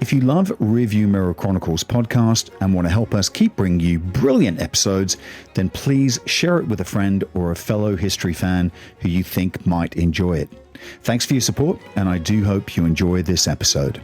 If you love Review Mirror Chronicles podcast and want to help us keep bringing you brilliant episodes, then please share it with a friend or a fellow history fan who you think might enjoy it. Thanks for your support, and I do hope you enjoy this episode.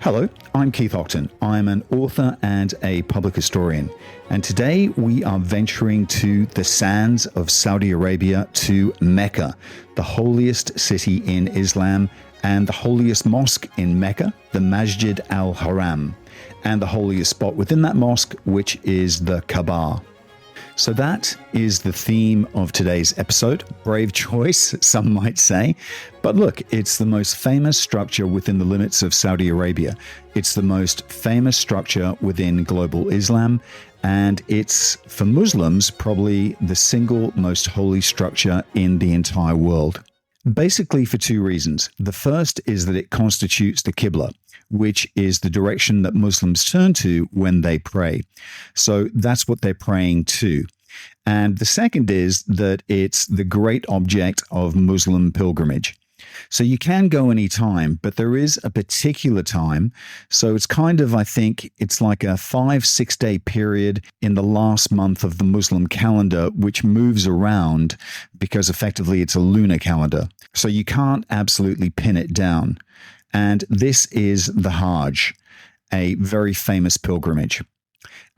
Hello, I'm Keith Octon. I'm an author and a public historian, and today we are venturing to the sands of Saudi Arabia to Mecca, the holiest city in Islam and the holiest mosque in Mecca, the Masjid al-Haram, and the holiest spot within that mosque, which is the Kaaba. So that is the theme of today's episode. Brave choice, some might say. But look, it's the most famous structure within the limits of Saudi Arabia. It's the most famous structure within global Islam. And it's, for Muslims, probably the single most holy structure in the entire world. Basically for two reasons. The first is that it constitutes the Qibla, which is the direction that Muslims turn to when they pray. So that's what they're praying to. And the second is that it's the great object of Muslim pilgrimage. So you can go any time, but there is a particular time. So it's kind of, I think, it's like a 5-6 day period in the last month of the Muslim calendar, which moves around because effectively it's a lunar calendar. So you can't absolutely pin it down. And this is the Hajj, a very famous pilgrimage.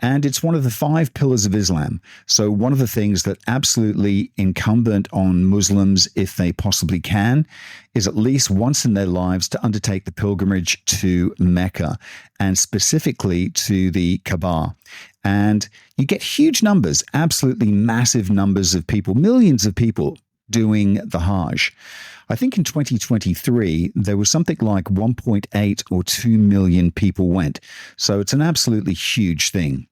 And it's one of the 5 pillars of Islam. So one of the things that absolutely incumbent on Muslims, if they possibly can, is at least once in their lives to undertake the pilgrimage to Mecca, and specifically to the Kaaba. And you get huge numbers, absolutely massive numbers of people, millions of people doing the Hajj. I think in 2023, there was something like 1.8 or 2 million people went. So it's an absolutely huge thing.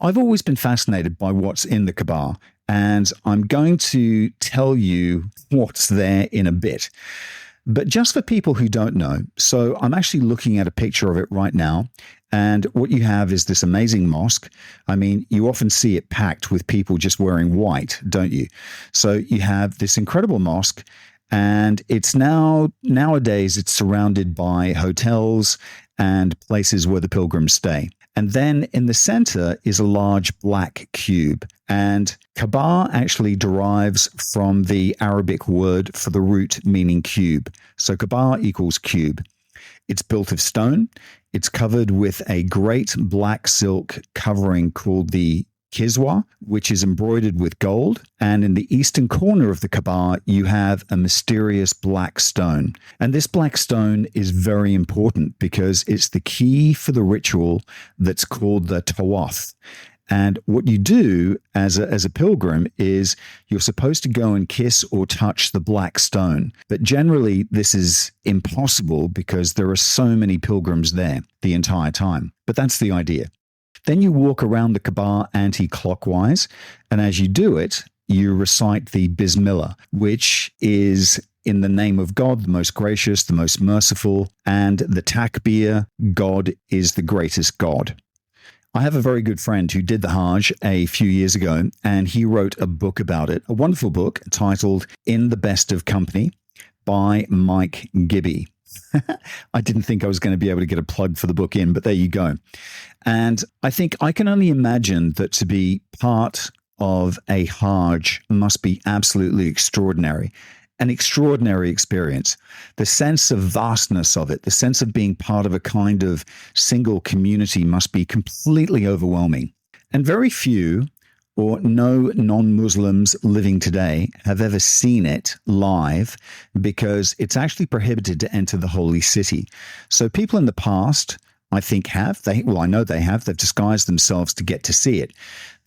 I've always been fascinated by what's in the Kaaba, and I'm going to tell you what's there in a bit. But just for people who don't know, so I'm actually looking at a picture of it right now, and what you have is this amazing mosque. I mean, you often see it packed with people just wearing white, don't you? So you have this incredible mosque, and it's nowadays it's surrounded by hotels and places where the pilgrims stay. And then in the center is a large black cube. And Kaaba actually derives from the Arabic word for the root meaning cube. So Kaaba equals cube. It's built of stone. It's covered with a great black silk covering called the Kiswa, which is embroidered with gold. And in the eastern corner of the Kaaba, you have a mysterious black stone. And this black stone is very important because it's the key for the ritual that's called the Tawaf. And what you do as a pilgrim is you're supposed to go and kiss or touch the black stone. But generally, this is impossible because there are so many pilgrims there the entire time. But that's the idea. Then you walk around the Kaaba anti-clockwise, and as you do it, you recite the Bismillah, which is in the name of God, the most gracious, the most merciful, and the Takbir, God is the greatest God. I have a very good friend who did the Hajj a few years ago, and he wrote a book about it, a wonderful book titled In the Best of Company by Mike Gibby. I didn't think I was going to be able to get a plug for the book in, but there you go. And I think I can only imagine that to be part of a Hajj must be absolutely extraordinary. An extraordinary experience. The sense of vastness of it, the sense of being part of a kind of single community must be completely overwhelming. And very few or no non-Muslims living today have ever seen it live because it's actually prohibited to enter the holy city. So people in the past, I think I know they have, they've disguised themselves to get to see it.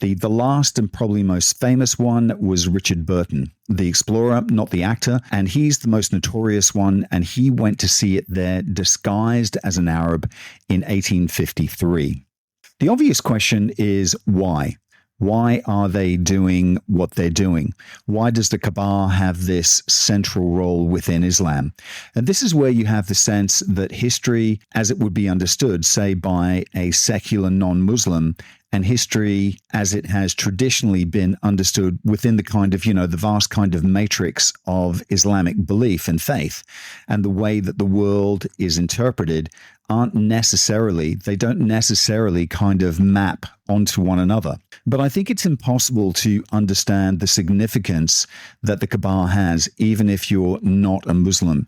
The last and probably most famous one was Richard Burton, the explorer, not the actor, and he's the most notorious one, and he went to see it there disguised as an Arab in 1853. The obvious question is why? Why are they doing what they're doing? Why does the Kaaba have this central role within Islam? And this is where you have the sense that history, as it would be understood, say by a secular non-Muslim, and history as it has traditionally been understood within the kind of, the vast kind of matrix of Islamic belief and faith, and the way that the world is interpreted they don't necessarily kind of map onto one another. But I think it's impossible to understand the significance that the Kaaba has, even if you're not a Muslim.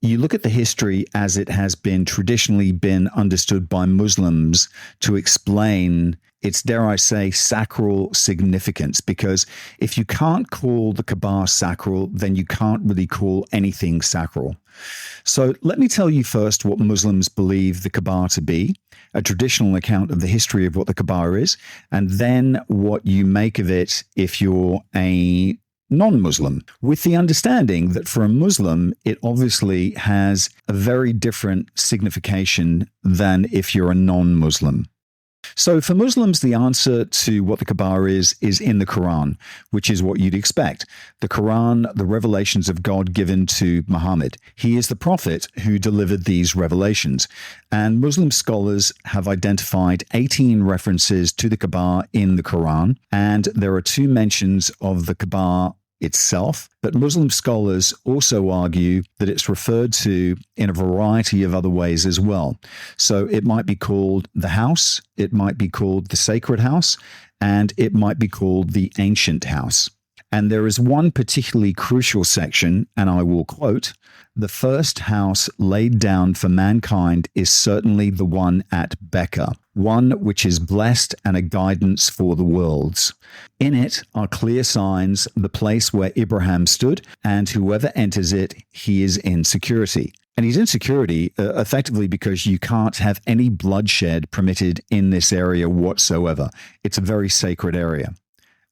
You look at the history as it has been traditionally been understood by Muslims to explain its, dare I say, sacral significance, because if you can't call the Kaaba sacral, then you can't really call anything sacral. So let me tell you first what Muslims believe the Kaaba to be, a traditional account of the history of what the Kaaba is, and then what you make of it if you're a non-Muslim, with the understanding that for a Muslim, it obviously has a very different signification than if you're a non-Muslim. So for Muslims, the answer to what the Kaaba is in the Quran, which is what you'd expect. The Quran, the revelations of God given to Muhammad. He is the prophet who delivered these revelations. And Muslim scholars have identified 18 references to the Kaaba in the Quran. And there are 2 mentions of the Kaaba itself, but Muslim scholars also argue that it's referred to in a variety of other ways as well. So it might be called the house, it might be called the sacred house, and it might be called the ancient house. And there is one particularly crucial section, and I will quote, "The first house laid down for mankind is certainly the one at Mecca, one which is blessed and a guidance for the worlds. In it are clear signs, the place where Ibrahim stood, and whoever enters it, he is in security." And he's in security effectively because you can't have any bloodshed permitted in this area whatsoever. It's a very sacred area.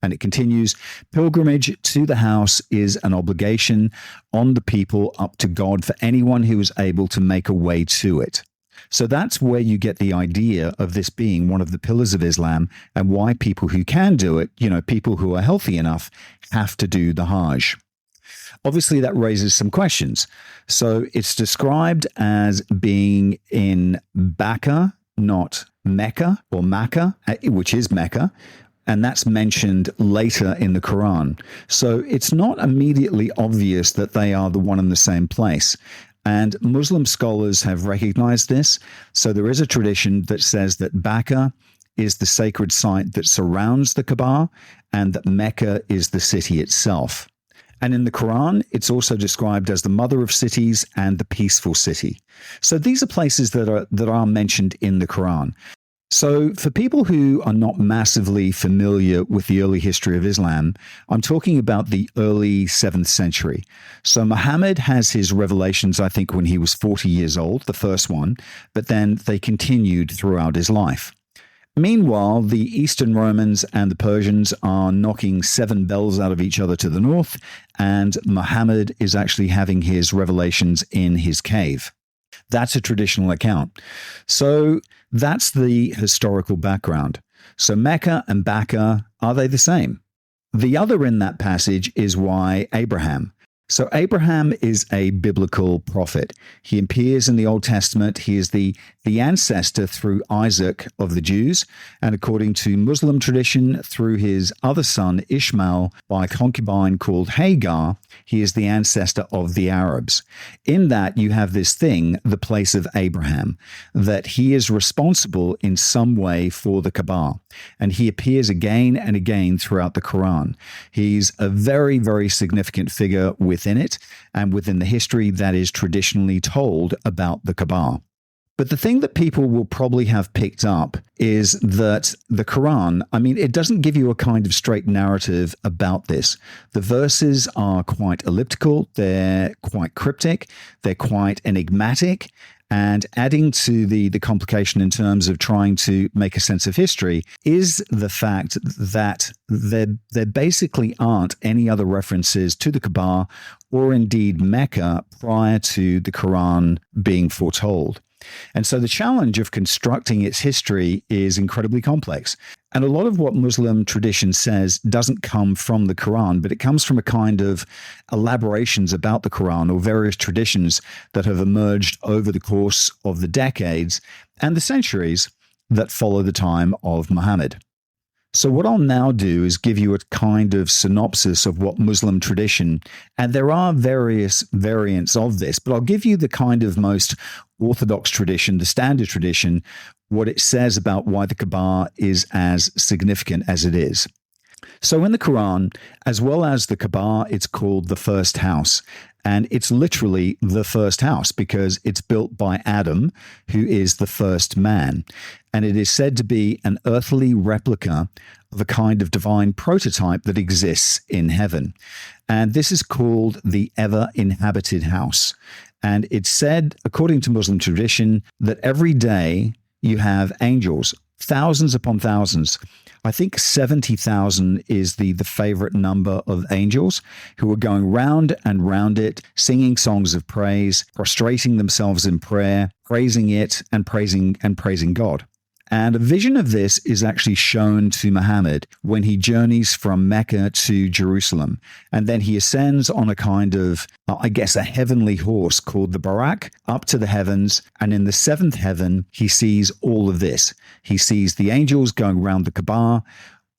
And it continues, "Pilgrimage to the house is an obligation on the people up to God for anyone who is able to make a way to it." So that's where you get the idea of this being one of the pillars of Islam, and why people who can do it, people who are healthy enough, have to do the Hajj. Obviously, that raises some questions. So it's described as being in Mecca, not Mecca or Makkah, which is Mecca. And that's mentioned later in the Quran. So it's not immediately obvious that they are the one and the same place. And Muslim scholars have recognized this. So there is a tradition that says that Mecca is the sacred site that surrounds the Kaaba, and that Mecca is the city itself. And in the Quran, it's also described as the mother of cities and the peaceful city. So these are places that are mentioned in the Quran. So for people who are not massively familiar with the early history of Islam, I'm talking about the early 7th century. So Muhammad has his revelations, I think, when he was 40 years old, the first one, but then they continued throughout his life. Meanwhile, the Eastern Romans and the Persians are knocking 7 bells out of each other to the north, and Muhammad is actually having his revelations in his cave. That's a traditional account. So that's the historical background. So Mecca and Mecca, are they the same? The other in that passage is why Abraham. So Abraham is a biblical prophet. He appears in the Old Testament. He is the ancestor through Isaac of the Jews, and according to Muslim tradition, through his other son Ismail by a concubine called Hagar, he is the ancestor of the Arabs. In that you have this thing, the place of Abraham, that he is responsible in some way for the Kaaba, and he appears again and again throughout the Quran. He's a very, very significant figure within it and within the history that is traditionally told about the Kaaba. But the thing that people will probably have picked up is that the Quran, it doesn't give you a kind of straight narrative about this. The verses are quite elliptical, they're quite cryptic, they're quite enigmatic, and adding to the complication in terms of trying to make a sense of history is the fact that there basically aren't any other references to the Kaaba or indeed Mecca prior to the Quran being foretold. And so the challenge of constructing its history is incredibly complex. And a lot of what Muslim tradition says doesn't come from the Quran, but it comes from a kind of elaborations about the Quran or various traditions that have emerged over the course of the decades and the centuries that follow the time of Muhammad. So what I'll now do is give you a kind of synopsis of what Muslim tradition, and there are various variants of this, but I'll give you the kind of most orthodox tradition, the standard tradition, what it says about why the Kaaba is as significant as it is. So in the Quran, as well as the Kaaba, it's called the first house. And it's literally the first house because it's built by Adam, who is the first man. And it is said to be an earthly replica of a kind of divine prototype that exists in heaven. And this is called the ever inhabited house. And it's said, according to Muslim tradition, that every day you have angels, thousands upon thousands. I think 70,000 is the favorite number of angels who are going round and round it, singing songs of praise, prostrating themselves in prayer, praising it and praising God. And a vision of this is actually shown to Muhammad when he journeys from Mecca to Jerusalem. And then he ascends on a kind of, a heavenly horse called the Barak up to the heavens. And in the seventh heaven, he sees all of this. He sees the angels going around the Kaaba.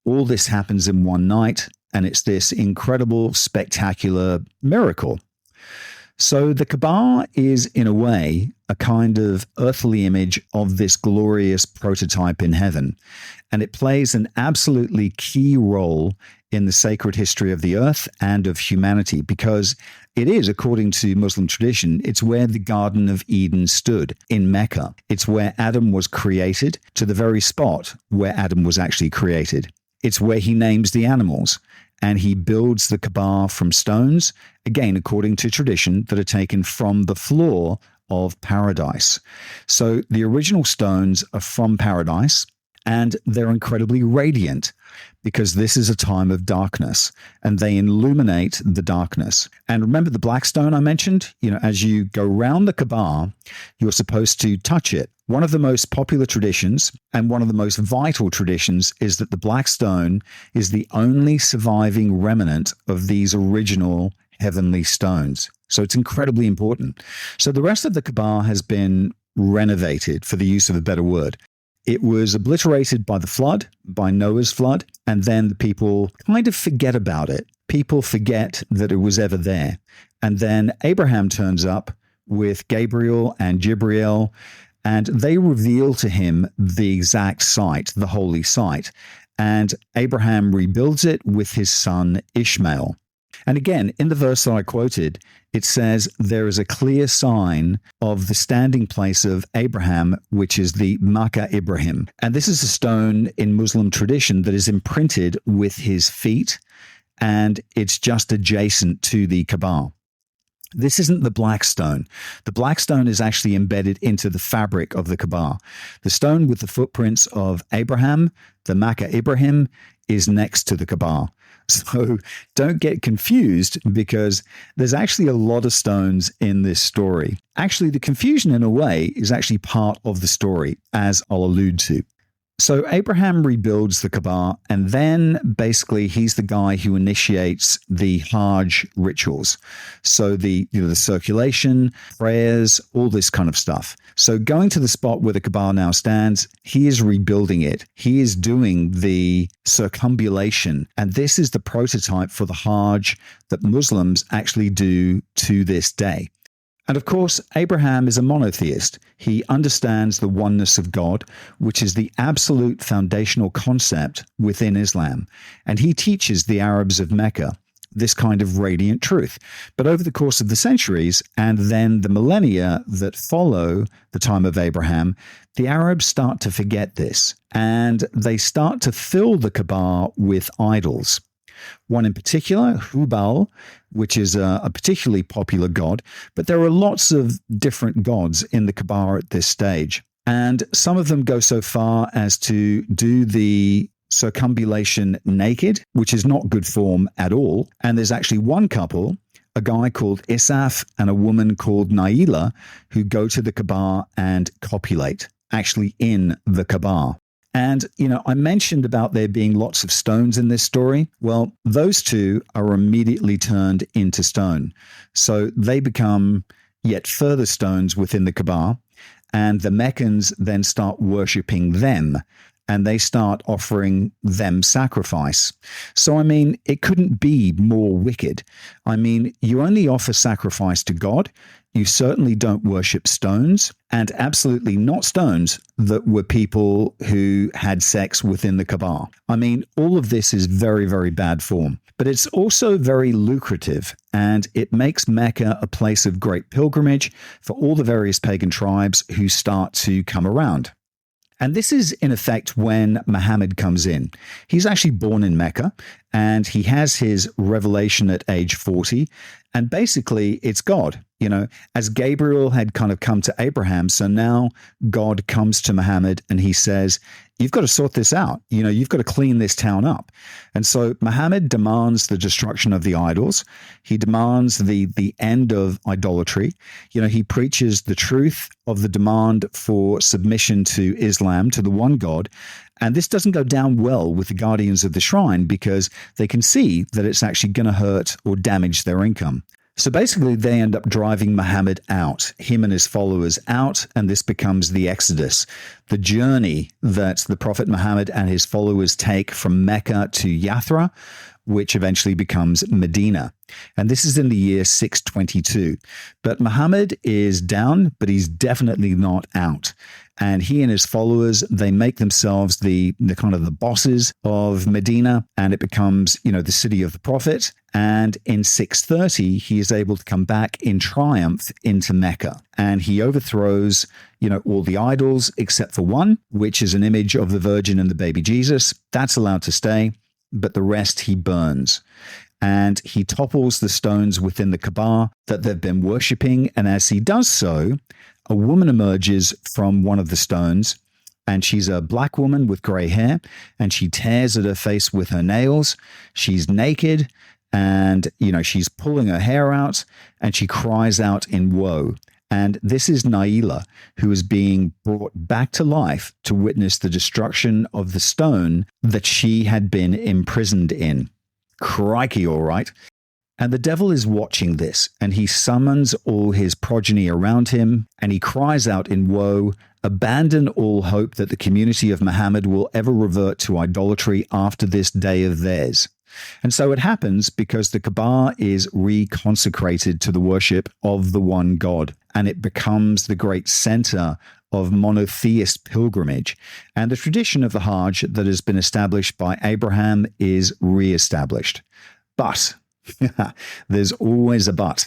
All this happens in one night. And it's this incredible, spectacular miracle. So the Kaaba is, in a way, a kind of earthly image of this glorious prototype in heaven. And it plays an absolutely key role in the sacred history of the earth and of humanity because it is, according to Muslim tradition, it's where the Garden of Eden stood in Mecca. It's where Adam was created, to the very spot where Adam was actually created. It's where he names the animals. And he builds the Kaaba from stones, again, according to tradition, that are taken from the floor of paradise. So the original stones are from paradise, and they're incredibly radiant because this is a time of darkness, and they illuminate the darkness. And remember the black stone I mentioned? As you go round the Kaaba, you're supposed to touch it. One of the most popular traditions and one of the most vital traditions is that the black stone is the only surviving remnant of these original heavenly stones. So it's incredibly important. So the rest of the Kaaba has been renovated, for the use of a better word. It was obliterated by the flood, by Noah's flood, and then the people kind of forget about it. People forget that it was ever there. And then Abraham turns up with Gabriel and Jibreel, and they reveal to him the exact site, the holy site. And Abraham rebuilds it with his son Ismail. And again, in the verse that I quoted, it says there is a clear sign of the standing place of Abraham, which is the Mecca Ibrahim. And this is a stone in Muslim tradition that is imprinted with his feet, and it's just adjacent to the Kaaba. This isn't the black stone. The black stone is actually embedded into the fabric of the Kaaba. The stone with the footprints of Abraham, the Mecca Ibrahim, is next to the Kaaba. So don't get confused because there's actually a lot of stones in this story. Actually, the confusion in a way is actually part of the story, as I'll allude to. So Abraham rebuilds the Kaaba, and then basically he's the guy who initiates the Hajj rituals. So the circulation, prayers, all this kind of stuff. So going to the spot where the Kaaba now stands, he is rebuilding it. He is doing the circumambulation, and this is the prototype for the Hajj that Muslims actually do to this day. And of course, Abraham is a monotheist. He understands the oneness of God, which is the absolute foundational concept within Islam. And he teaches the Arabs of Mecca this kind of radiant truth. But over the course of the centuries and then the millennia that follow the time of Abraham, the Arabs start to forget this. And they start to fill the Kaaba with idols. One in particular, Hubal, which is a particularly popular god, but there are lots of different gods in the Kaaba at this stage. And some of them go so far as to do the circumambulation naked, which is not good form at all. And there's actually one couple, a guy called Isaf and a woman called Naila, who go to the Kaaba and copulate, actually in the Kaaba. And, I mentioned about there being lots of stones in this story. Well, those two are immediately turned into stone. So they become yet further stones within the Kaaba. and the Meccans then start worshipping them, and they start offering them sacrifice. So, I mean, it couldn't be more wicked. I mean, you only offer sacrifice to God. You certainly don't worship stones, and absolutely not stones that were people who had sex within the Kaaba. I mean, all of this is very, very bad form. But it's also very lucrative, and it makes Mecca a place of great pilgrimage for all the various pagan tribes who start to come around. And this is, in effect, when Muhammad comes in. He's actually born in Mecca, and he has his revelation at age 40. And basically, it's God, as Gabriel had kind of come to Abraham. So now God comes to Muhammad and he says, you've got to sort this out. You've got to clean this town up. And so Muhammad demands the destruction of the idols. He demands the end of idolatry. He preaches the truth of the demand for submission to Islam, to the one God. And this doesn't go down well with the guardians of the shrine because they can see that it's actually going to hurt or damage their income. So basically, they end up driving Muhammad out, him and his followers out, and this becomes the Exodus, the journey that the Prophet Muhammad and his followers take from Mecca to Yathra, which eventually becomes Medina. And this is in the year 622. But Muhammad is down, but he's definitely not out. And he and his followers, they make themselves the kind of the bosses of Medina, and it becomes, the city of the Prophet. And in 630, he is able to come back in triumph into Mecca. And he overthrows, all the idols except for one, which is an image of the Virgin and the baby Jesus. That's allowed to stay, but the rest he burns. And he topples the stones within the Kaaba that they've been worshipping. And as he does so, a woman emerges from one of the stones, and she's a black woman with gray hair, and she tears at her face with her nails. She's naked, and, she's pulling her hair out, and she cries out in woe. And this is Naila, who is being brought back to life to witness the destruction of the stone that she had been imprisoned in. Crikey, all right. And the devil is watching this, and he summons all his progeny around him, and he cries out in woe, abandon all hope that the community of Muhammad will ever revert to idolatry after this day of theirs. And so it happens because the Kaaba is reconsecrated to the worship of the one God, and it becomes the great center of monotheist pilgrimage. And the tradition of the Hajj that has been established by Abraham is reestablished. But there's always a but.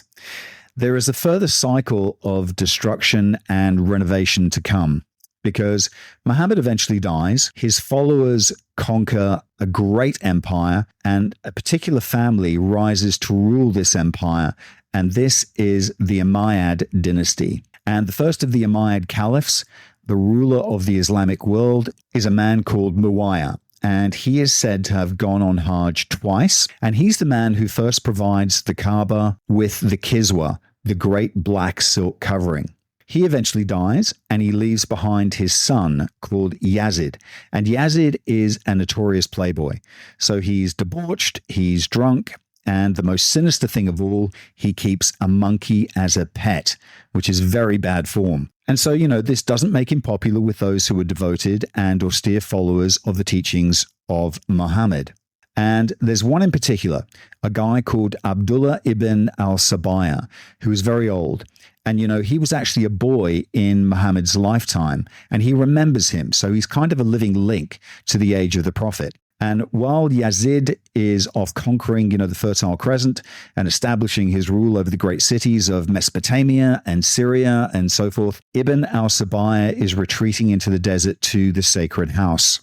There is a further cycle of destruction and renovation to come, because Muhammad eventually dies, his followers conquer a great empire, and a particular family rises to rule this empire, and this is the Umayyad dynasty. And the first of the Umayyad caliphs, the ruler of the Islamic world, is a man called Muawiyah. And he is said to have gone on Hajj twice. And he's the man who first provides the Kaaba with the kiswa, the great black silk covering. He eventually dies, and he leaves behind his son called Yazid. And Yazid is a notorious playboy. So he's debauched, he's drunk, and the most sinister thing of all, he keeps a monkey as a pet, which is very bad form. And so, this doesn't make him popular with those who are devoted and austere followers of the teachings of Muhammad. And there's one in particular, a guy called Abdullah ibn al-Sabaya, who is very old. And, he was actually a boy in Muhammad's lifetime, and he remembers him. So he's kind of a living link to the age of the Prophet. And while Yazid is off conquering, the Fertile Crescent and establishing his rule over the great cities of Mesopotamia and Syria and so forth, Ibn al-Sabaya is retreating into the desert to the sacred house.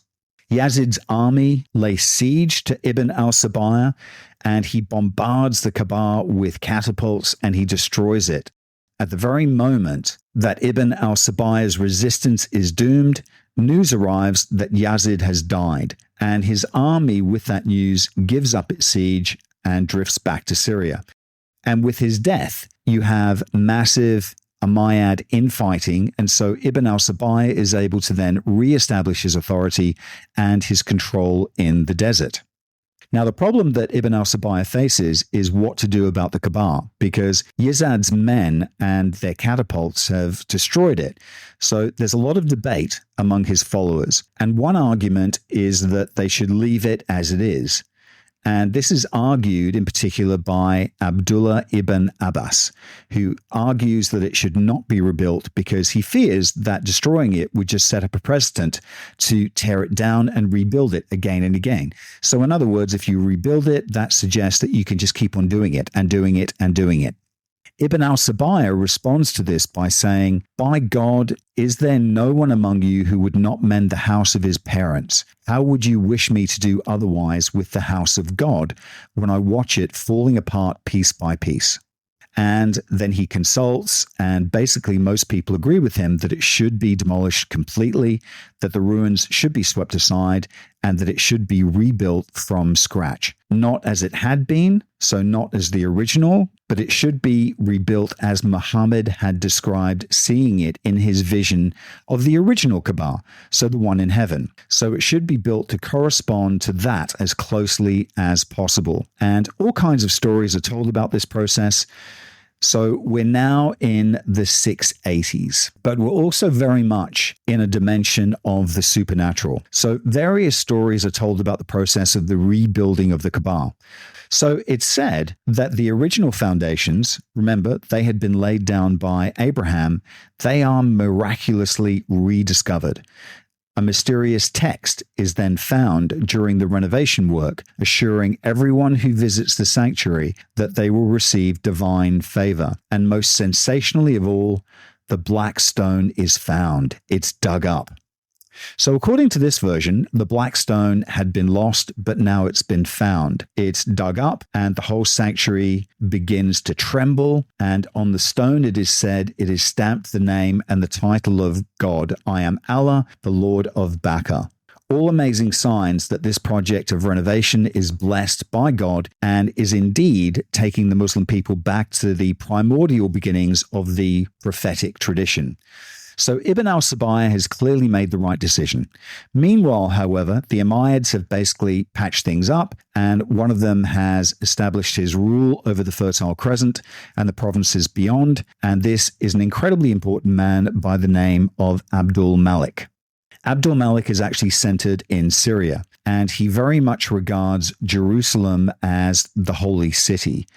Yazid's army lays siege to Ibn al-Sabaya, and he bombards the Kaaba with catapults, and he destroys it. At the very moment that Ibn al-Sabaya's resistance is doomed, news arrives that Yazid has died, and his army with that news gives up its siege and drifts back to Syria. And with his death, you have massive Umayyad infighting, and so Ibn al-Sabaya is able to then re-establish his authority and his control in the desert. Now, the problem that Ibn al-Sabaya faces is what to do about the Kaaba, because Yazid's men and their catapults have destroyed it. So there's a lot of debate among his followers. And one argument is that they should leave it as it is. And this is argued in particular by Abdullah ibn Abbas, who argues that it should not be rebuilt because he fears that destroying it would just set up a precedent to tear it down and rebuild it again and again. So in other words, if you rebuild it, that suggests that you can just keep on doing it and doing it and doing it. Ibn al-Sabaya responds to this by saying, "By God, is there no one among you who would not mend the house of his parents? How would you wish me to do otherwise with the house of God when I watch it falling apart piece by piece?" And then he consults, and basically most people agree with him that it should be demolished completely, that the ruins should be swept aside, and that it should be rebuilt from scratch. Not as it had been, so not as the original, but it should be rebuilt as Muhammad had described seeing it in his vision of the original Kaaba, so the one in heaven. So it should be built to correspond to that as closely as possible. And all kinds of stories are told about this process. So we're now in the 680s, but we're also very much in a dimension of the supernatural. So various stories are told about the process of the rebuilding of the Kaaba. So it's said that the original foundations, remember, they had been laid down by Abraham, they are miraculously rediscovered. A mysterious text is then found during the renovation work, assuring everyone who visits the sanctuary that they will receive divine favor. And most sensationally of all, the black stone is found. It's dug up. So according to this version, the black stone had been lost, but now it's been found. It's dug up and the whole sanctuary begins to tremble. And on the stone, it is said, it is stamped the name and the title of God. I am Allah, the Lord of Baka. All amazing signs that this project of renovation is blessed by God and is indeed taking the Muslim people back to the primordial beginnings of the prophetic tradition. So Ibn al-Sabaya has clearly made the right decision. Meanwhile, however, the Umayyads have basically patched things up, and one of them has established his rule over the Fertile Crescent and the provinces beyond, and this is an incredibly important man by the name of Abdul Malik. Abdul Malik is actually centered in Syria, and he very much regards Jerusalem as the holy city.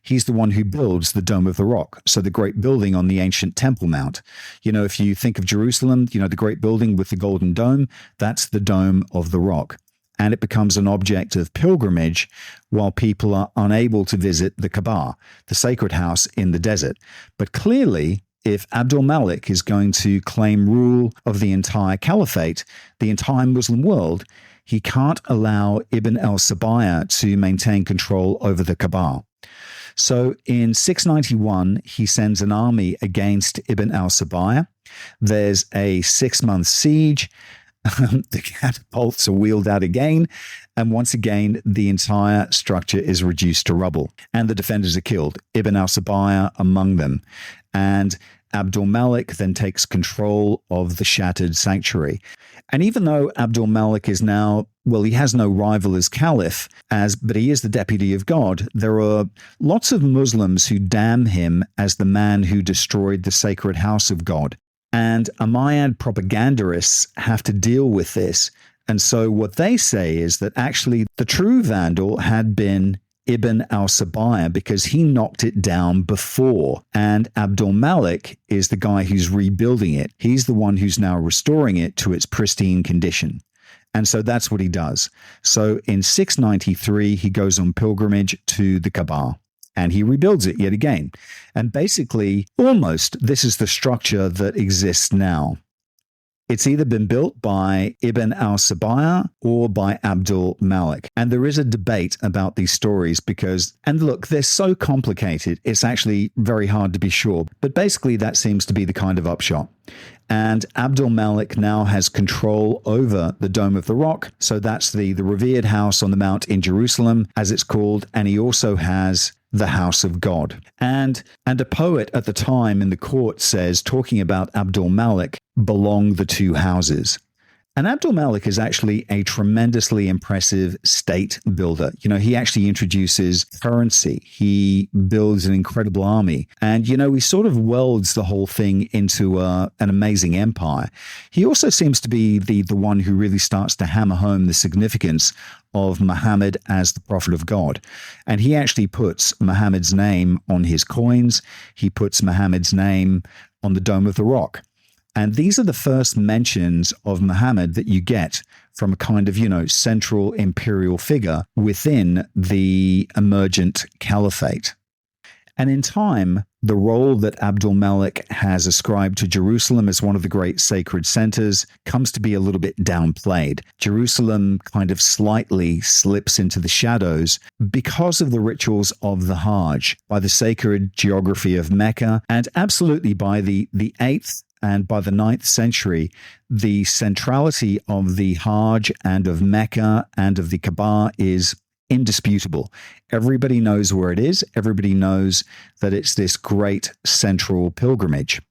He's the one who builds the Dome of the Rock, so the great building on the ancient Temple Mount. You know, if you think of Jerusalem, you know, the great building with the golden dome, that's the Dome of the Rock. And it becomes an object of pilgrimage while people are unable to visit the Kaaba, the sacred house in the desert. But clearly, if Abdul Malik is going to claim rule of the entire caliphate, the entire Muslim world, he can't allow Ibn al-Sabaya to maintain control over the Kaaba. So in 691, he sends an army against Ibn al-Sabaya. There's a 6-month siege. The catapults are wheeled out again. And once again, the entire structure is reduced to rubble. And the defenders are killed, Ibn al-Sabaya among them. And Abdul Malik then takes control of the shattered sanctuary. And even though Abdul Malik is now, well, he has no rival as caliph, but he is the deputy of God, there are lots of Muslims who damn him as the man who destroyed the sacred house of God. And Umayyad propagandists have to deal with this. And so what they say is that actually the true vandal had been Ibn al-Sabaya because he knocked it down before. And Abdul Malik is the guy who's rebuilding it. He's the one who's now restoring it to its pristine condition. And so that's what he does. So in 693, he goes on pilgrimage to the Kaaba and he rebuilds it yet again. And basically, almost this is the structure that exists now. It's either been built by Ibn al-Sabaya or by Abdul Malik. And there is a debate about these stories because, and look, they're so complicated, it's actually very hard to be sure. But basically, that seems to be the kind of upshot. And Abdul Malik now has control over the Dome of the Rock. So that's the revered house on the mount in Jerusalem, as it's called. And he also has the house of God. And a poet at the time in the court says, talking about Abdul Malik, belong the two houses. And Abdul Malik is actually a tremendously impressive state builder. He actually introduces currency. He builds an incredible army. And, he sort of welds the whole thing into an amazing empire. He also seems to be the one who really starts to hammer home the significance of Muhammad as the prophet of God. And he actually puts Muhammad's name on his coins. He puts Muhammad's name on the Dome of the Rock. And these are the first mentions of Muhammad that you get from a kind of, central imperial figure within the emergent caliphate. And in time, the role that Abdul Malik has ascribed to Jerusalem as one of the great sacred centers comes to be a little bit downplayed. Jerusalem kind of slightly slips into the shadows because of the rituals of the Hajj, by the sacred geography of Mecca, and absolutely by the 8th and by the 9th century, the centrality of the Hajj and of Mecca and of the Kaaba is indisputable. Everybody knows where it is. Everybody knows that it's this great central pilgrimage.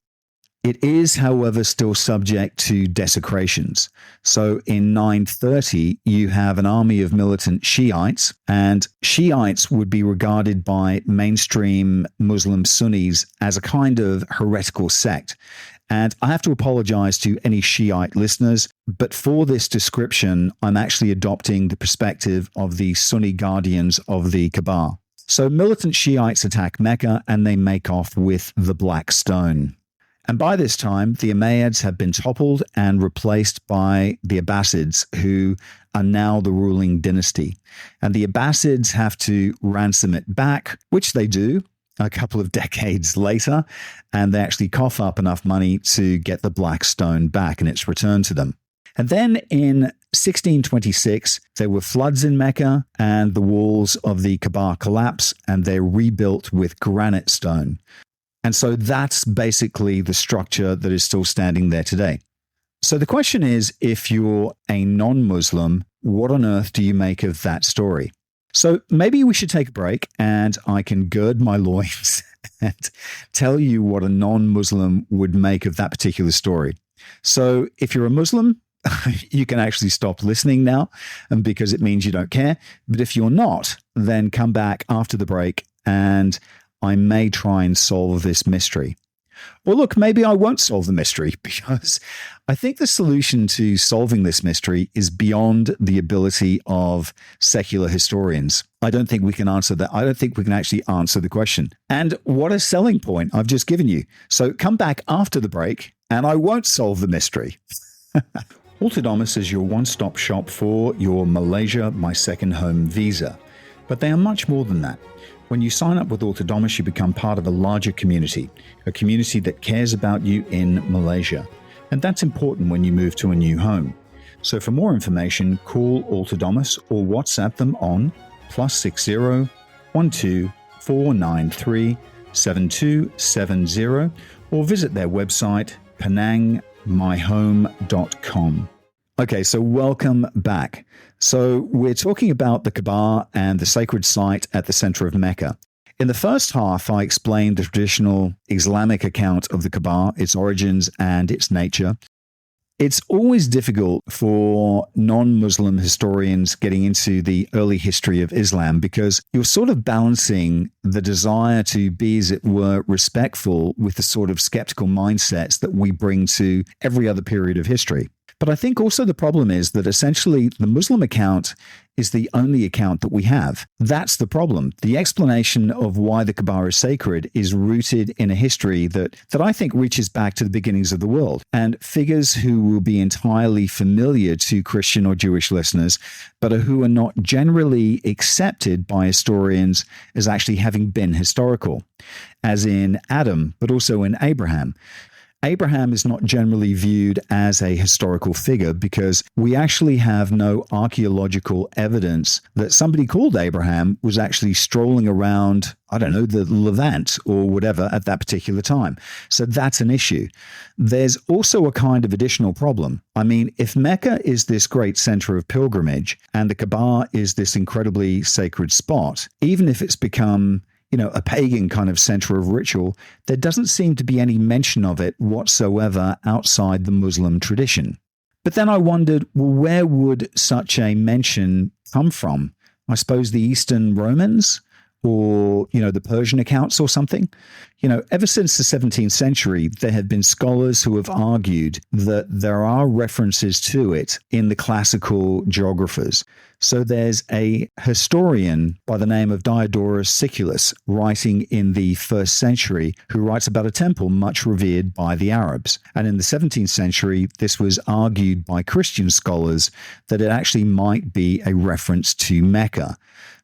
It is, however, still subject to desecrations. So in 930, you have an army of militant Shiites, and Shiites would be regarded by mainstream Muslim Sunnis as a kind of heretical sect. And I have to apologize to any Shiite listeners, but for this description, I'm actually adopting the perspective of the Sunni guardians of the Kaaba. So militant Shiites attack Mecca and they make off with the Black Stone. And by this time, the Umayyads have been toppled and replaced by the Abbasids, who are now the ruling dynasty. And the Abbasids have to ransom it back, which they do a couple of decades later, and they actually cough up enough money to get the Black Stone back and it's returned to them. And then in 1626, there were floods in Mecca and the walls of the Kaaba collapse and they're rebuilt with granite stone. And so that's basically the structure that is still standing there today. So the question is, if you're a non-Muslim, what on earth do you make of that story? So maybe we should take a break and I can gird my loins and tell you what a non-Muslim would make of that particular story. So if you're a Muslim, you can actually stop listening now, and because it means you don't care. But if you're not, then come back after the break and I may try and solve this mystery. Or look, maybe I won't solve the mystery, because I think the solution to solving this mystery is beyond the ability of secular historians. I don't think we can answer that. I don't think we can actually answer the question. And what a selling point I've just given you. So come back after the break and I won't solve the mystery. Autonomous is your one-stop shop for your Malaysia My Second Home visa. But they are much more than that. When you sign up with Autonomous, you become part of a larger community, a community that cares about you in Malaysia. And that's important when you move to a new home. So for more information, call Autonomous or WhatsApp them on +60 12 493 7270 or visit their website penangmyhome.com. Okay, so welcome back. So we're talking about the Kaaba and the sacred site at the center of Mecca. In the first half, I explained the traditional Islamic account of the Kaaba, its origins and its nature. It's always difficult for non-Muslim historians getting into the early history of Islam because you're sort of balancing the desire to be, as it were, respectful with the sort of skeptical mindsets that we bring to every other period of history. But I think also the problem is that essentially the Muslim account is the only account that we have. That's the problem. The explanation of why the Kaaba is sacred is rooted in a history that I think reaches back to the beginnings of the world, and figures who will be entirely familiar to Christian or Jewish listeners, but who are not generally accepted by historians as actually having been historical, as in Adam, but also in Abraham. Abraham is not generally viewed as a historical figure because we actually have no archaeological evidence that somebody called Abraham was actually strolling around, I don't know, the Levant or whatever at that particular time. So that's an issue. There's also a kind of additional problem. I mean, if Mecca is this great center of pilgrimage and the Kaaba is this incredibly sacred spot, even if it's become a pagan kind of center of ritual, there doesn't seem to be any mention of it whatsoever outside the Muslim tradition. But then I wondered, well, where would such a mention come from? I suppose the Eastern Romans or, the Persian accounts or something. Ever since the 17th century, there have been scholars who have argued that there are references to it in the classical geographers. So there's a historian by the name of Diodorus Siculus writing in the 1st century who writes about a temple much revered by the Arabs. And in the 17th century, this was argued by Christian scholars that it actually might be a reference to Mecca.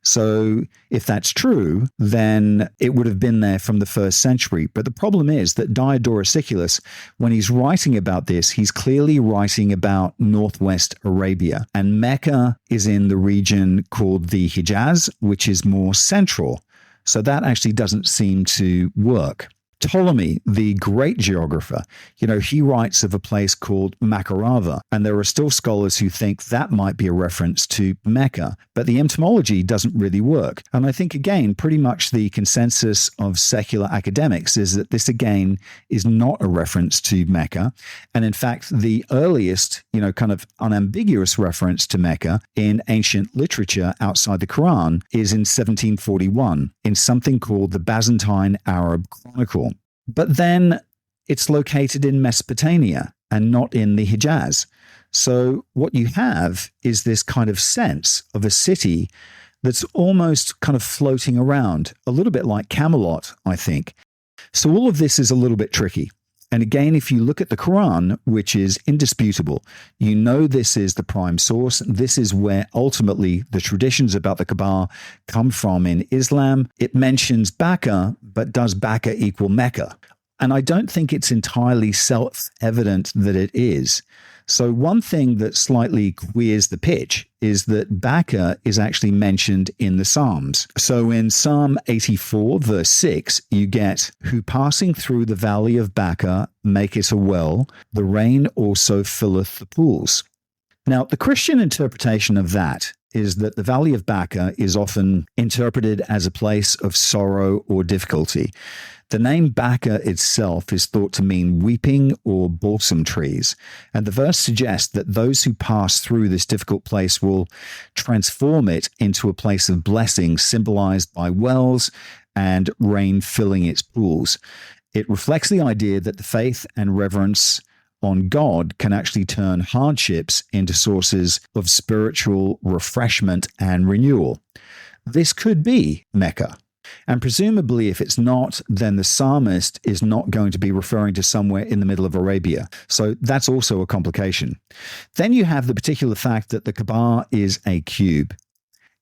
So if that's true, then it would have been there from the 1st century. But the problem is that Diodorus Siculus, when he's writing about this, he's clearly writing about northwest Arabia. And Mecca is in the region called the Hijaz, which is more central. So that actually doesn't seem to work. Ptolemy, the great geographer, he writes of a place called Makarava, and there are still scholars who think that might be a reference to Mecca, but the etymology doesn't really work. And I think, again, pretty much the consensus of secular academics is that this, again, is not a reference to Mecca. And in fact, the earliest, kind of unambiguous reference to Mecca in ancient literature outside the Quran is in 1741 in something called the Byzantine Arab Chronicle. But then it's located in Mesopotamia and not in the Hijaz. So what you have is this kind of sense of a city that's almost kind of floating around, a little bit like Camelot, I think. So all of this is a little bit tricky. And again, if you look at the Quran, which is indisputable, this is the prime source. This is where ultimately the traditions about the Kaaba come from in Islam. It mentions Bakka, but does Bakka equal Mecca? And I don't think it's entirely self-evident that it is. So one thing that slightly queers the pitch is that Bakka is actually mentioned in the Psalms. So in Psalm 84, verse 6, you get, "Who passing through the valley of Bakka maketh a well, the rain also filleth the pools." Now, the Christian interpretation of that is that the Valley of Bakka is often interpreted as a place of sorrow or difficulty. The name Bakka itself is thought to mean weeping or balsam trees, and the verse suggests that those who pass through this difficult place will transform it into a place of blessing, symbolized by wells and rain filling its pools. It reflects the idea that the faith and reverence on God can actually turn hardships into sources of spiritual refreshment and renewal. This could be Mecca. And presumably, if it's not, then the psalmist is not going to be referring to somewhere in the middle of Arabia. So that's also a complication. Then you have the particular fact that the Kaaba is a cube.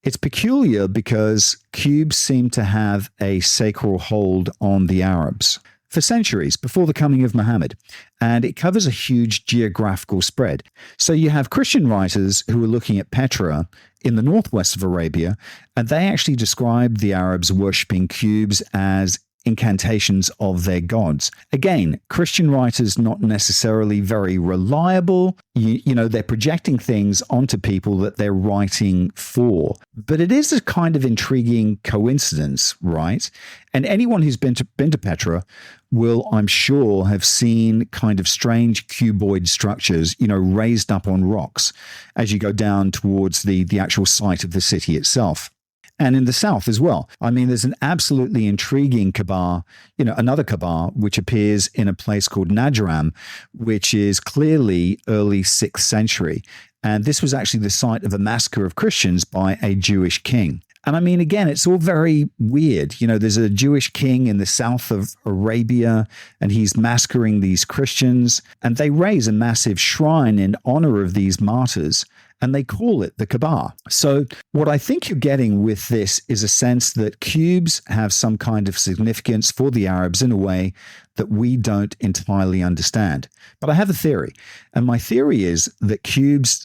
It's peculiar because cubes seem to have a sacral hold on the Arabs for centuries before the coming of Muhammad, and it covers a huge geographical spread. So you have Christian writers who are looking at Petra in the northwest of Arabia, and they actually describe the Arabs worshipping cubes as incantations of their gods. Again, Christian writers not necessarily very reliable. They're projecting things onto people that they're writing for. But it is a kind of intriguing coincidence, right? And anyone who's been to Petra will, I'm sure, have seen kind of strange cuboid structures, raised up on rocks as you go down towards the actual site of the city itself. And in the south as well. I mean, there's an absolutely intriguing Kaaba, another Kaaba, which appears in a place called Najran, which is clearly early 6th century. And this was actually the site of a massacre of Christians by a Jewish king. And I mean, again, it's all very weird. There's a Jewish king in the south of Arabia, and he's massacring these Christians, and they raise a massive shrine in honor of these martyrs, and they call it the Kaaba. So what I think you're getting with this is a sense that cubes have some kind of significance for the Arabs in a way that we don't entirely understand. But I have a theory, and my theory is that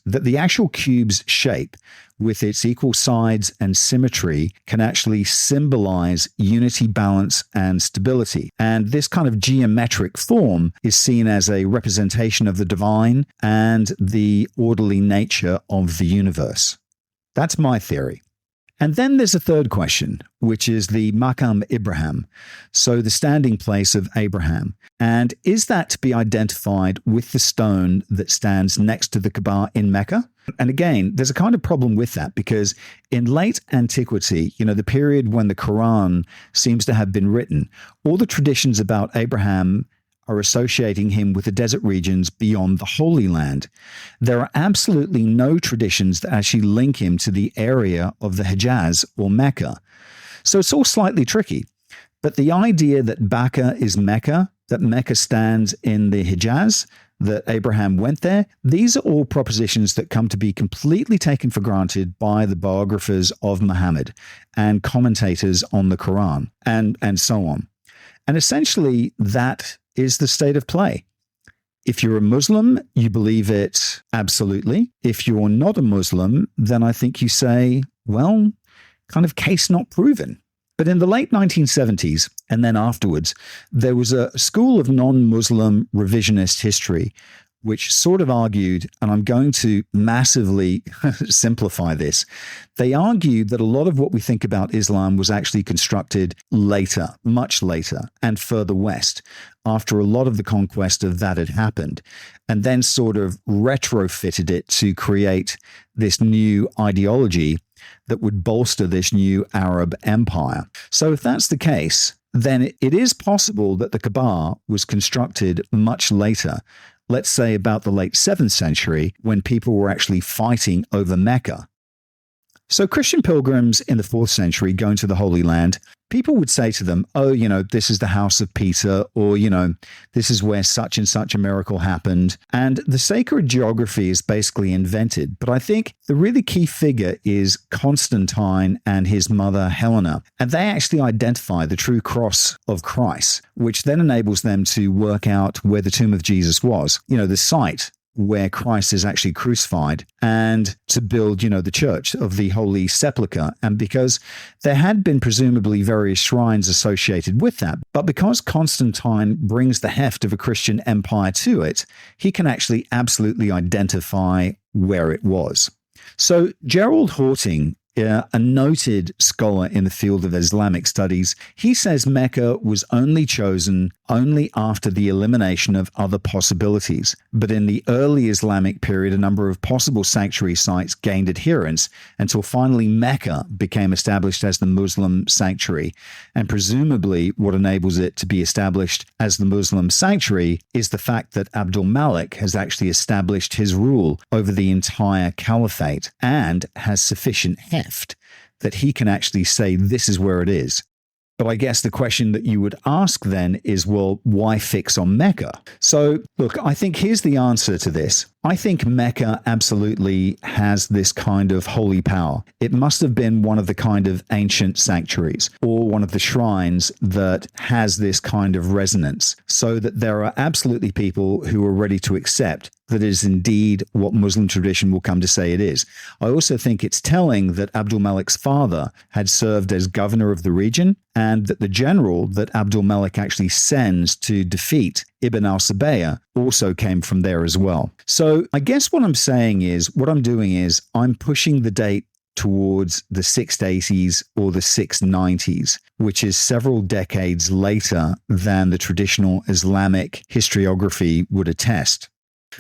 the actual cube's shape, with its equal sides and symmetry, can actually symbolize unity, balance, and stability. And this kind of geometric form is seen as a representation of the divine and the orderly nature of the universe. That's my theory. And then there's a third question, which is the Maqam Ibrahim, so the standing place of Abraham. And is that to be identified with the stone that stands next to the Kaaba in Mecca? And again, there's a kind of problem with that because in late antiquity, the period when the Quran seems to have been written, all the traditions about Abraham are associating him with the desert regions beyond the Holy Land. There are absolutely no traditions that actually link him to the area of the Hijaz or Mecca. So it's all slightly tricky. But the idea that Bakka is Mecca, that Mecca stands in the Hijaz, that Abraham went there, these are all propositions that come to be completely taken for granted by the biographers of Muhammad and commentators on the Quran and so on. And essentially, that is the state of play. If you're a Muslim, you believe it absolutely. If you're not a Muslim, then I think you say, well, kind of case not proven. But in the late 1970s, and then afterwards, there was a school of non-Muslim revisionist history which sort of argued, and I'm going to massively simplify this, they argued that a lot of what we think about Islam was actually constructed later, much later, and further west, after a lot of the conquest of that had happened, and then sort of retrofitted it to create this new ideology that would bolster this new Arab empire. So if that's the case, then it is possible that the Kaaba was constructed much later, let's say about the late 7th century, when people were actually fighting over Mecca. So Christian pilgrims in the 4th century going to the Holy Land, people would say to them, oh, this is the house of Peter, or, this is where such and such a miracle happened. And the sacred geography is basically invented. But I think the really key figure is Constantine and his mother Helena. And they actually identify the true cross of Christ, which then enables them to work out where the tomb of Jesus was, the site where Christ is actually crucified, and to build, the church of the Holy Sepulchre. And because there had been presumably various shrines associated with that, but because Constantine brings the heft of a Christian empire to it, he can actually absolutely identify where it was. So Gerald Horting, a noted scholar in the field of Islamic studies, he says Mecca was only chosen after the elimination of other possibilities. But in the early Islamic period, a number of possible sanctuary sites gained adherence until finally Mecca became established as the Muslim sanctuary. And presumably what enables it to be established as the Muslim sanctuary is the fact that Abdul Malik has actually established his rule over the entire caliphate and has sufficient heft that he can actually say this is where it is. But I guess the question that you would ask then is, well, why fix on Mecca? So, look, I think here's the answer to this. I think Mecca absolutely has this kind of holy power. It must have been one of the kind of ancient sanctuaries or one of the shrines that has this kind of resonance, so that there are absolutely people who are ready to accept that it is indeed what Muslim tradition will come to say it is. I also think it's telling that Abdul Malik's father had served as governor of the region, and that the general that Abdul Malik actually sends to defeat Ibn al-Sabayah also came from there as well. So I guess what I'm doing is I'm pushing the date towards the 680s or the 690s, which is several decades later than the traditional Islamic historiography would attest.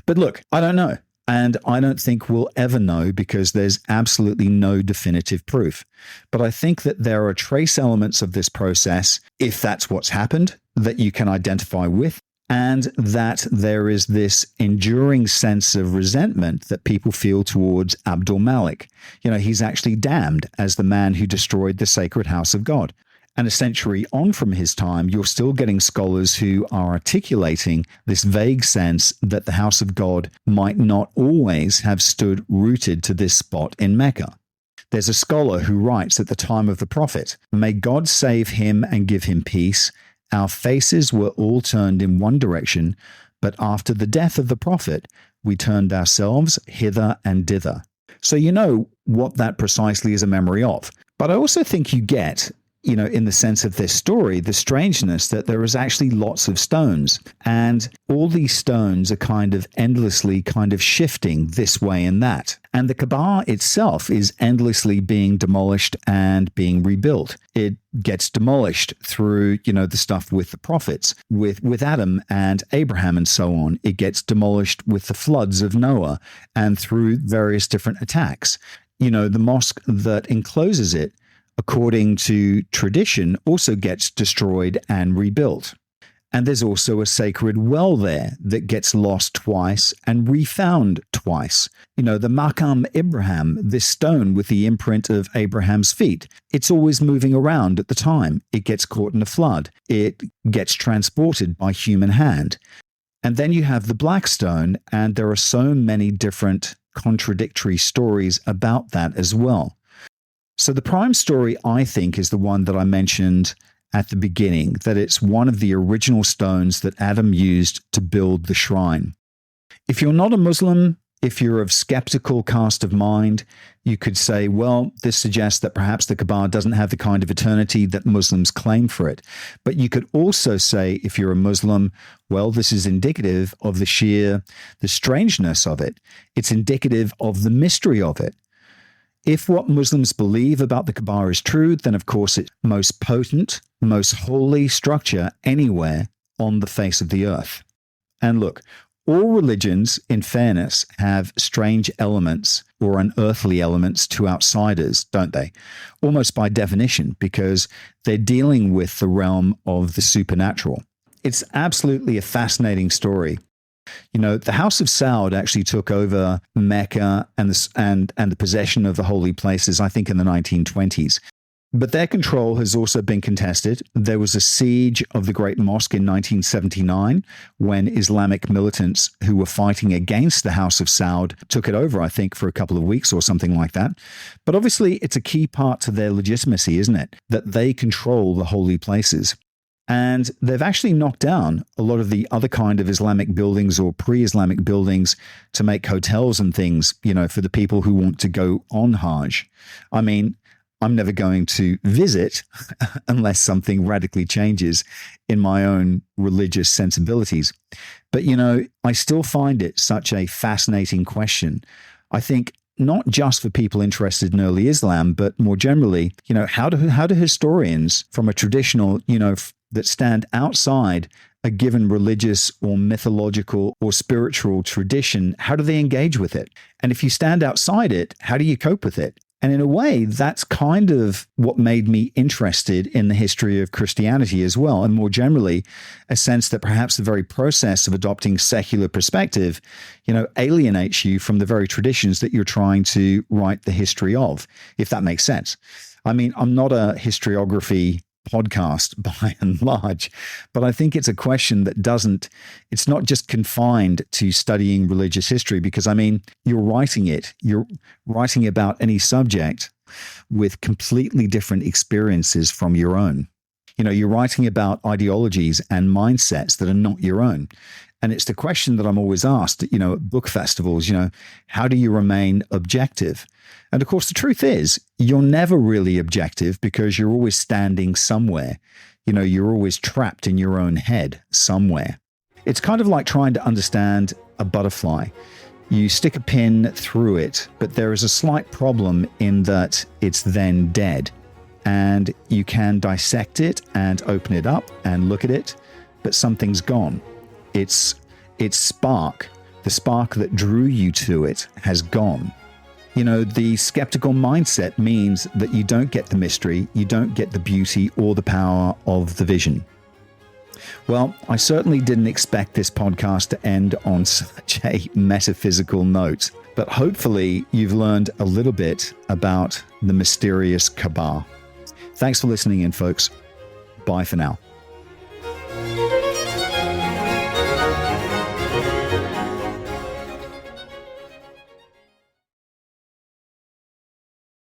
But look, I don't know. And I don't think we'll ever know because there's absolutely no definitive proof. But I think that there are trace elements of this process, if that's what's happened, that you can identify with, and that there is this enduring sense of resentment that people feel towards Abdul Malik. He's actually damned as the man who destroyed the sacred house of God. And a century on from his time, you're still getting scholars who are articulating this vague sense that the house of God might not always have stood rooted to this spot in Mecca. There's a scholar who writes at the time of the Prophet, "May God save him and give him peace. Our faces were all turned in one direction, but after the death of the Prophet, we turned ourselves hither and dither." So you know what that precisely is a memory of. But I also think you get in the sense of this story, the strangeness that there is actually lots of stones, and all these stones are kind of endlessly kind of shifting this way and that. And the Kaaba itself is endlessly being demolished and being rebuilt. It gets demolished through, the stuff with the prophets, with Adam and Abraham and so on. It gets demolished with the floods of Noah and through various different attacks. The mosque that encloses it, according to tradition, also gets destroyed and rebuilt. And there's also a sacred well there that gets lost twice and refound twice. The Maqam Ibrahim, this stone with the imprint of Abraham's feet, it's always moving around at the time. It gets caught in a flood. It gets transported by human hand. And then you have the black stone, and there are so many different contradictory stories about that as well. So the prime story, I think, is the one that I mentioned at the beginning, that it's one of the original stones that Adam used to build the shrine. If you're not a Muslim, if you're of skeptical cast of mind, you could say, well, this suggests that perhaps the Kaaba doesn't have the kind of eternity that Muslims claim for it. But you could also say, if you're a Muslim, well, this is indicative of the strangeness of it. It's indicative of the mystery of it. If what Muslims believe about the Kaaba is true, then of course it's most potent, most holy structure anywhere on the face of the earth. And look, all religions, in fairness, have strange elements or unearthly elements to outsiders, don't they? Almost by definition, because they're dealing with the realm of the supernatural. It's absolutely a fascinating story. The House of Saud actually took over Mecca and the possession of the holy places, I think, in the 1920s. But their control has also been contested. There was a siege of the Great Mosque in 1979 when Islamic militants who were fighting against the House of Saud took it over, I think, for a couple of weeks or something like that. But obviously, it's a key part to their legitimacy, isn't it? That they control the holy places. And they've actually knocked down a lot of the other kind of Islamic buildings or pre-Islamic buildings to make hotels and things, for the people who want to go on Hajj. I mean, I'm never going to visit unless something radically changes in my own religious sensibilities. But, I still find it such a fascinating question. I think not just for people interested in early Islam, but more generally, how do historians from a traditional, that stand outside a given religious or mythological or spiritual tradition, how do they engage with it? And if you stand outside it, how do you cope with it? And in a way, that's kind of what made me interested in the history of Christianity as well. And more generally, a sense that perhaps the very process of adopting secular perspective, alienates you from the very traditions that you're trying to write the history of, if that makes sense. I mean, I'm not a historiography podcast by and large, but I think it's a question that it's not just confined to studying religious history, because you're writing about any subject with completely different experiences from your own. You're writing about ideologies and mindsets that are not your own. And it's the question that I'm always asked, at book festivals, how do you remain objective? And of course, the truth is, you're never really objective because you're always standing somewhere. You're always trapped in your own head somewhere. It's kind of like trying to understand a butterfly. You stick a pin through it, but there is a slight problem in that it's then dead. And you can dissect it and open it up and look at it, but something's gone. Its spark, the spark that drew you to it, has gone. The skeptical mindset means that you don't get the mystery, you don't get the beauty or the power of the vision. Well, I certainly didn't expect this podcast to end on such a metaphysical note, but hopefully you've learned a little bit about the mysterious Kaaba. Thanks for listening in, folks. Bye for now.